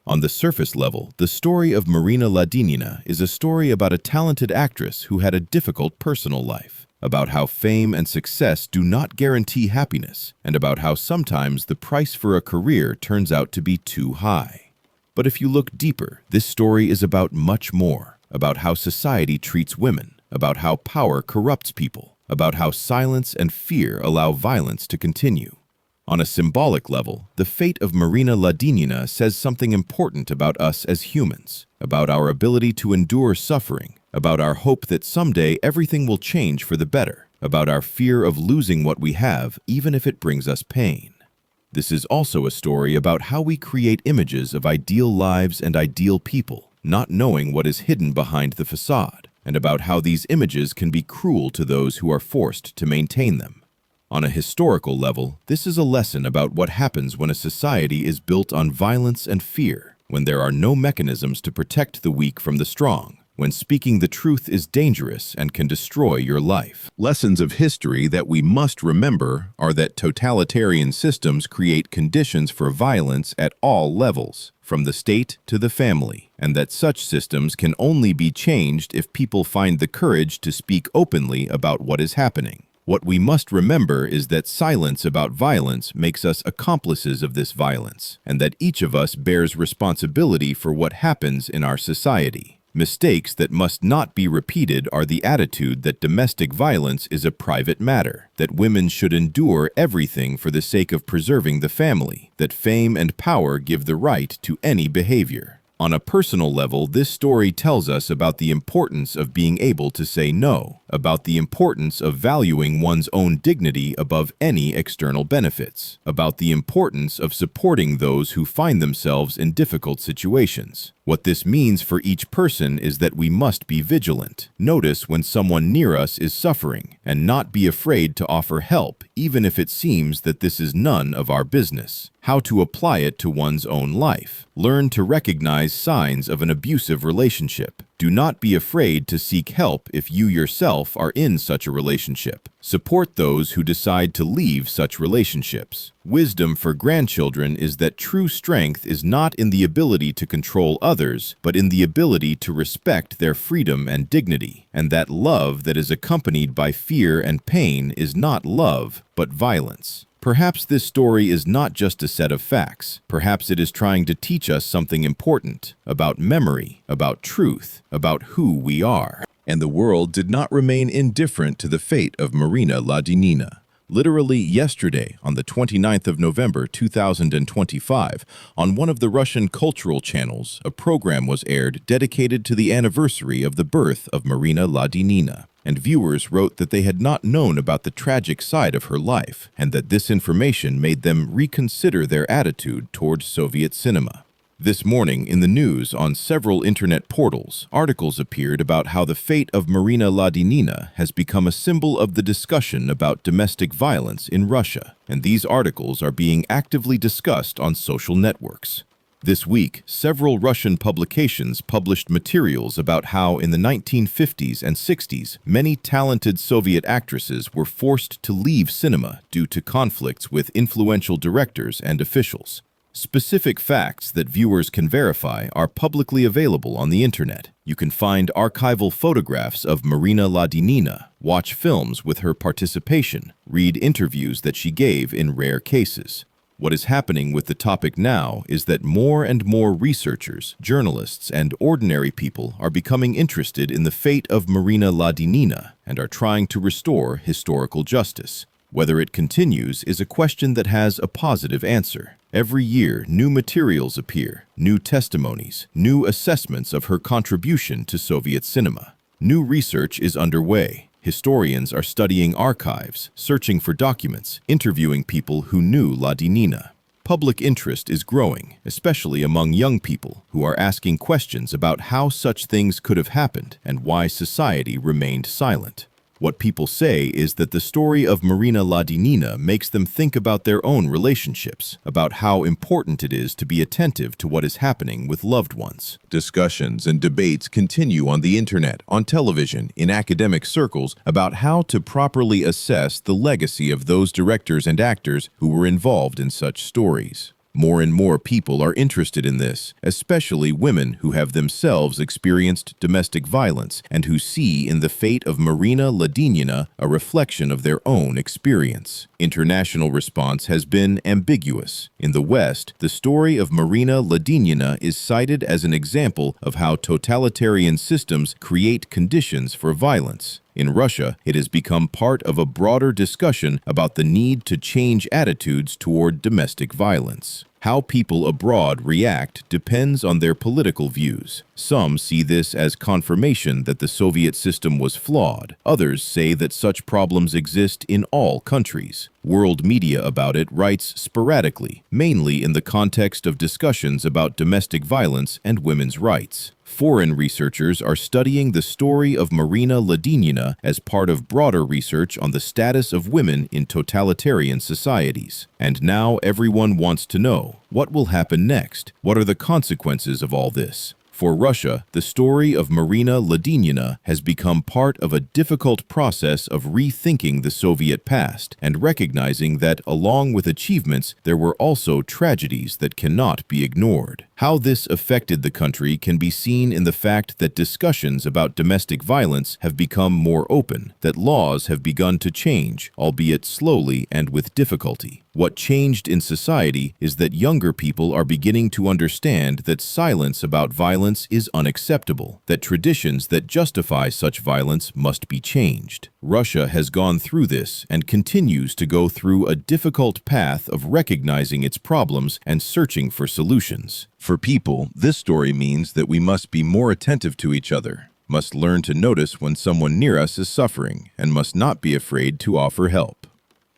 On the surface level, the story of Marina Ladynina is a story about a talented actress who had a difficult personal life, about how fame and success do not guarantee happiness, and about how sometimes the price for a career turns out to be too high. But if you look deeper, this story is about much more, about how society treats women, about how power corrupts people, about how silence and fear allow violence to continue. On a symbolic level, the fate of Marina Ladynina says something important about us as humans, about our ability to endure suffering, about our hope that someday everything will change for the better, about our fear of losing what we have, even if it brings us pain. This is also a story about how we create images of ideal lives and ideal people, not knowing what is hidden behind the facade, and about how these images can be cruel to those who are forced to maintain them. On a historical level, this is a lesson about what happens when a society is built on violence and fear, when there are no mechanisms to protect the weak from the strong, when speaking the truth is dangerous and can destroy your life. Lessons of history that we must remember are that totalitarian systems create conditions for violence at all levels, from the state to the family, and that such systems can only be changed if people find the courage to speak openly about what is happening. What we must remember is that silence about violence makes us accomplices of this violence, and that each of us bears responsibility for what happens in our society. Mistakes that must not be repeated are the attitude that domestic violence is a private matter, that women should endure everything for the sake of preserving the family, that fame and power give the right to any behavior. On a personal level, this story tells us about the importance of being able to say no, about the importance of valuing one's own dignity above any external benefits, about the importance of supporting those who find themselves in difficult situations. What this means for each person is that we must be vigilant, notice when someone near us is suffering, and not be afraid to offer help, even if it seems that this is none of our business. How to apply it to one's own life. Learn to recognize signs of an abusive relationship. Do not be afraid to seek help if you yourself are in such a relationship. Support those who decide to leave such relationships. Wisdom for grandchildren is that true strength is not in the ability to control others, but in the ability to respect their freedom and dignity, and that love that is accompanied by fear and pain is not love, but violence. Perhaps this story is not just a set of facts. Perhaps it is trying to teach us something important about memory, about truth, about who we are. And the world did not remain indifferent to the fate of Marina Ladynina. Literally yesterday, on the 29th of November 2025, on one of the Russian cultural channels, a program was aired dedicated to the anniversary of the birth of Marina Ladynina. And viewers wrote that they had not known about the tragic side of her life, and that this information made them reconsider their attitude towards Soviet cinema. This morning, in the news on several internet portals, articles appeared about how the fate of Marina Ladynina has become a symbol of the discussion about domestic violence in Russia, and these articles are being actively discussed on social networks. This week, several Russian publications published materials about how in the 1950s and 60s, many talented Soviet actresses were forced to leave cinema due to conflicts with influential directors and officials. Specific facts that viewers can verify are publicly available on the internet. You can find archival photographs of Marina Ladynina, watch films with her participation, read interviews that she gave in rare cases. What is happening with the topic now is that more and more researchers, journalists, and ordinary people are becoming interested in the fate of Marina Ladynina and are trying to restore historical justice. Whether it continues is a question that has a positive answer. Every year, new materials appear, new testimonies, new assessments of her contribution to Soviet cinema. New research is underway. Historians are studying archives, searching for documents, interviewing people who knew Ladynina. Public interest is growing, especially among young people who are asking questions about how such things could have happened and why society remained silent. What people say is that the story of Marina Ladynina makes them think about their own relationships, about how important it is to be attentive to what is happening with loved ones. Discussions and debates continue on the internet, on television, in academic circles about how to properly assess the legacy of those directors and actors who were involved in such stories. More and more people are interested in this, especially women who have themselves experienced domestic violence and who see in the fate of Marina Ladynina a reflection of their own experience. International response has been ambiguous. In the West, the story of Marina Ladynina is cited as an example of how totalitarian systems create conditions for violence. In Russia, it has become part of a broader discussion about the need to change attitudes toward domestic violence. How people abroad react depends on their political views. Some see this as confirmation that the Soviet system was flawed. Others say that such problems exist in all countries. World media about it writes sporadically, mainly in the context of discussions about domestic violence and women's rights. Foreign researchers are studying the story of Marina Ladynina as part of broader research on the status of women in totalitarian societies. And now everyone wants to know, what will happen next? What are the consequences of all this? For Russia, the story of Marina Ladynina has become part of a difficult process of rethinking the Soviet past and recognizing that, along with achievements, there were also tragedies that cannot be ignored. How this affected the country can be seen in the fact that discussions about domestic violence have become more open, that laws have begun to change, albeit slowly and with difficulty. What changed in society is that younger people are beginning to understand that silence about violence is unacceptable, that traditions that justify such violence must be changed. Russia has gone through this and continues to go through a difficult path of recognizing its problems and searching for solutions. For people, this story means that we must be more attentive to each other, must learn to notice when someone near us is suffering, and must not be afraid to offer help.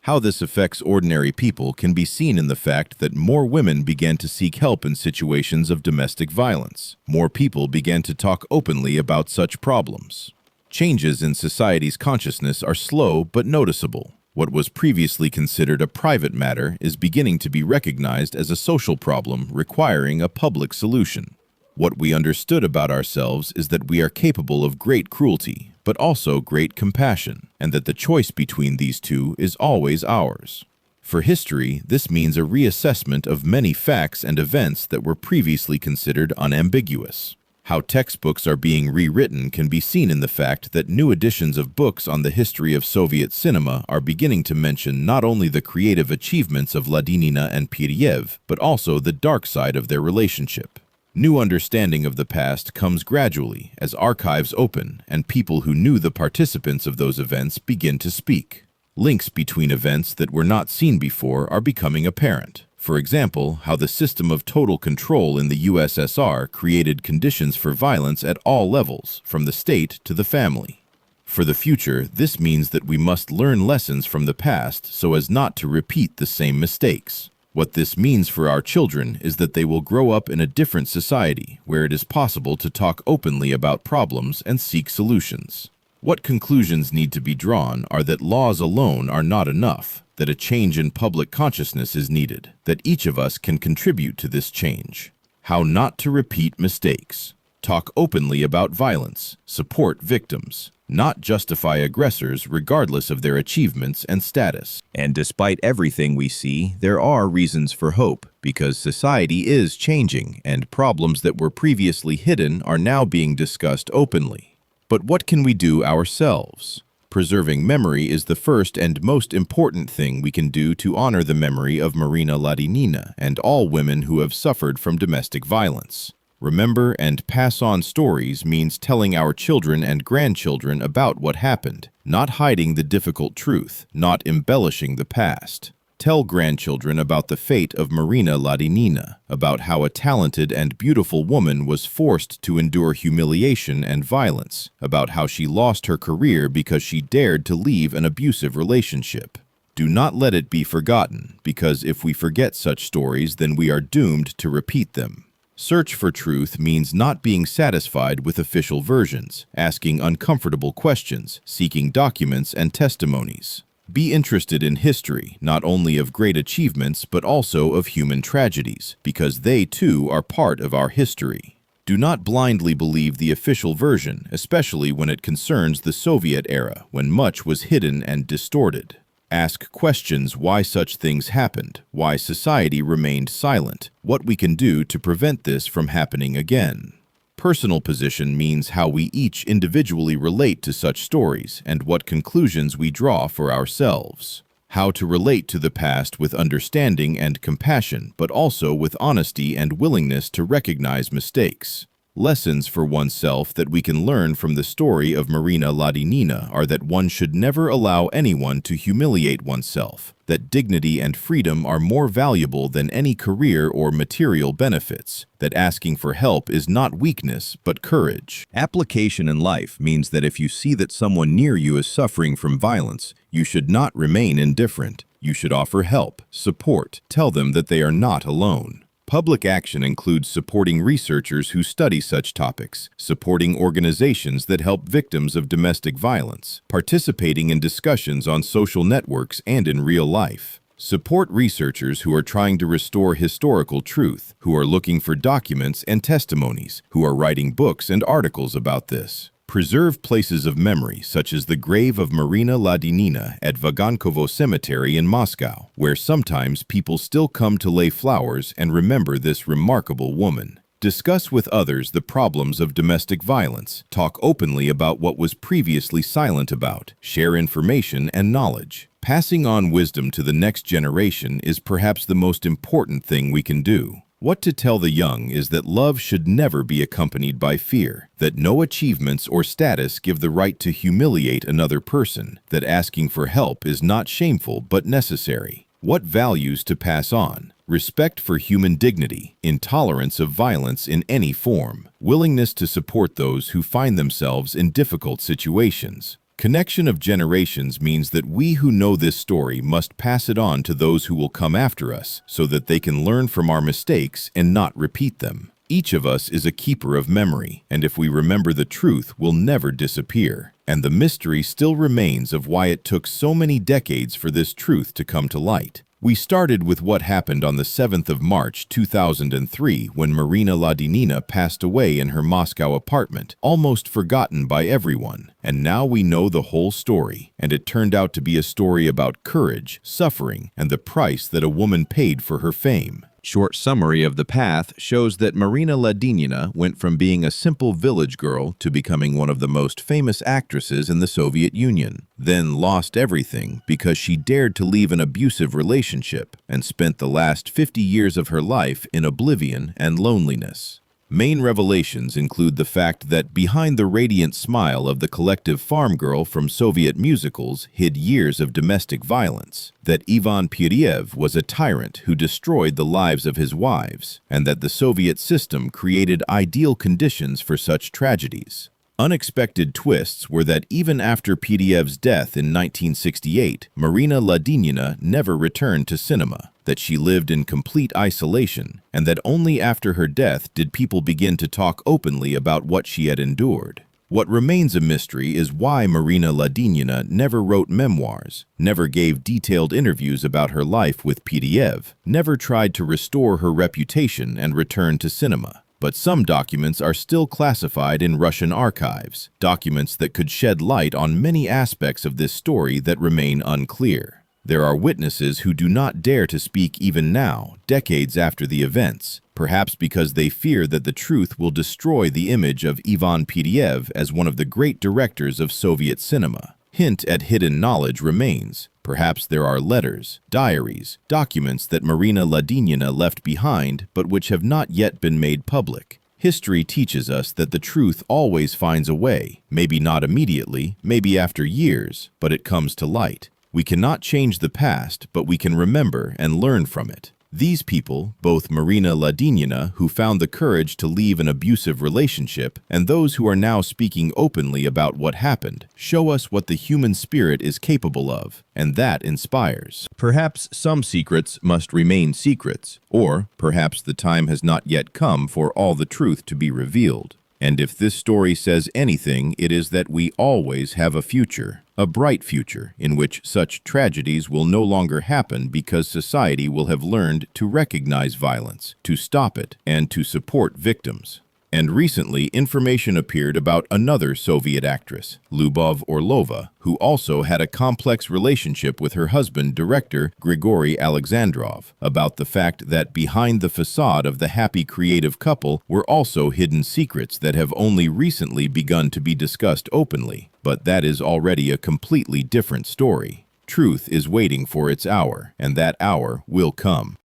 How this affects ordinary people can be seen in the fact that more women began to seek help in situations of domestic violence. More people began to talk openly about such problems. Changes in society's consciousness are slow but noticeable. What was previously considered a private matter is beginning to be recognized as a social problem requiring a public solution. What we understood about ourselves is that we are capable of great cruelty, but also great compassion, and that the choice between these two is always ours. For history, this means a reassessment of many facts and events that were previously considered unambiguous. How textbooks are being rewritten can be seen in the fact that new editions of books on the history of Soviet cinema are beginning to mention not only the creative achievements of Ladynina and Pyryev, but also the dark side of their relationship. New understanding of the past comes gradually as archives open and people who knew the participants of those events begin to speak. Links between events that were not seen before are becoming apparent. For example, how the system of total control in the USSR created conditions for violence at all levels, from the state to the family. For the future, this means that we must learn lessons from the past so as not to repeat the same mistakes. What this means for our children is that they will grow up in a different society where it is possible to talk openly about problems and seek solutions. What conclusions need to be drawn are that laws alone are not enough, that a change in public consciousness is needed, that each of us can contribute to this change. How not to repeat mistakes. Talk openly about violence, support victims, not justify aggressors regardless of their achievements and status. And despite everything we see, there are reasons for hope, because society is changing and problems that were previously hidden are now being discussed openly. But what can we do ourselves? Preserving memory is the first and most important thing we can do to honor the memory of Marina Ladynina and all women who have suffered from domestic violence. Remember and pass on stories means telling our children and grandchildren about what happened, not hiding the difficult truth, not embellishing the past. Tell grandchildren about the fate of Marina Ladynina, about how a talented and beautiful woman was forced to endure humiliation and violence, about how she lost her career because she dared to leave an abusive relationship. Do not let it be forgotten, because if we forget such stories, then we are doomed to repeat them. Search for truth means not being satisfied with official versions, asking uncomfortable questions, seeking documents and testimonies. Be interested in history, not only of great achievements, but also of human tragedies, because they too are part of our history. Do not blindly believe the official version, especially when it concerns the Soviet era, when much was hidden and distorted. Ask questions why such things happened, why society remained silent, what we can do to prevent this from happening again. Personal position means how we each individually relate to such stories and what conclusions we draw for ourselves. How to relate to the past with understanding and compassion, but also with honesty and willingness to recognize mistakes. Lessons for oneself that we can learn from the story of Marina Ladynina are that one should never allow anyone to humiliate oneself, that dignity and freedom are more valuable than any career or material benefits, that asking for help is not weakness but courage. Application in life means that if you see that someone near you is suffering from violence, you should not remain indifferent. You should offer help, support, tell them that they are not alone. Public action includes supporting researchers who study such topics, supporting organizations that help victims of domestic violence, participating in discussions on social networks and in real life. Support researchers who are trying to restore historical truth, who are looking for documents and testimonies, who are writing books and articles about this. Preserve places of memory, such as the grave of Marina Ladynina at Vagankovo Cemetery in Moscow, where sometimes people still come to lay flowers and remember this remarkable woman. Discuss with others the problems of domestic violence. Talk openly about what was previously silent about. Share information and knowledge. Passing on wisdom to the next generation is perhaps the most important thing we can do. What to tell the young is that love should never be accompanied by fear, that no achievements or status give the right to humiliate another person, that asking for help is not shameful but necessary. What values to pass on? Respect for human dignity, intolerance of violence in any form, willingness to support those who find themselves in difficult situations. Connection of generations means that we who know this story must pass it on to those who will come after us so that they can learn from our mistakes and not repeat them. Each of us is a keeper of memory, and if we remember the truth, will never disappear. And the mystery still remains of why it took so many decades for this truth to come to light. We started with what happened on the 7th of March 2003 when Marina Ladynina passed away in her Moscow apartment, almost forgotten by everyone. And now we know the whole story, and it turned out to be a story about courage, suffering, and the price that a woman paid for her fame. Short summary of the path shows that Marina Ladynina went from being a simple village girl to becoming one of the most famous actresses in the Soviet Union, then lost everything because she dared to leave an abusive relationship and spent the last 50 years of her life in oblivion and loneliness. Main revelations include the fact that behind the radiant smile of the collective farm girl from Soviet musicals hid years of domestic violence, that Ivan Pyryev was a tyrant who destroyed the lives of his wives, and that the Soviet system created ideal conditions for such tragedies. Unexpected twists were that even after Pyryev's death in 1968, Marina Ladynina never returned to cinema, that she lived in complete isolation, and that only after her death did people begin to talk openly about what she had endured. What remains a mystery is why Marina Ladynina never wrote memoirs, never gave detailed interviews about her life with Pyryev, never tried to restore her reputation and return to cinema. But some documents are still classified in Russian archives, documents that could shed light on many aspects of this story that remain unclear. There are witnesses who do not dare to speak even now, decades after the events, perhaps because they fear that the truth will destroy the image of Ivan Pyryev as one of the great directors of Soviet cinema. Hint at hidden knowledge remains. Perhaps there are letters, diaries, documents that Marina Ladynina left behind but which have not yet been made public. History teaches us that the truth always finds a way, maybe not immediately, maybe after years, but it comes to light. We cannot change the past, but we can remember and learn from it. These people, both Marina Ladynina, who found the courage to leave an abusive relationship, and those who are now speaking openly about what happened, show us what the human spirit is capable of, and that inspires. Perhaps some secrets must remain secrets, or perhaps the time has not yet come for all the truth to be revealed. And if this story says anything, it is that we always have a future, a bright future, in which such tragedies will no longer happen because society will have learned to recognize violence, to stop it, and to support victims. And recently, information appeared about another Soviet actress, Lyubov Orlova, who also had a complex relationship with her husband, director Grigory Alexandrov, about the fact that behind the facade of the happy creative couple were also hidden secrets that have only recently begun to be discussed openly. But that is already a completely different story. Truth is waiting for its hour, and that hour will come.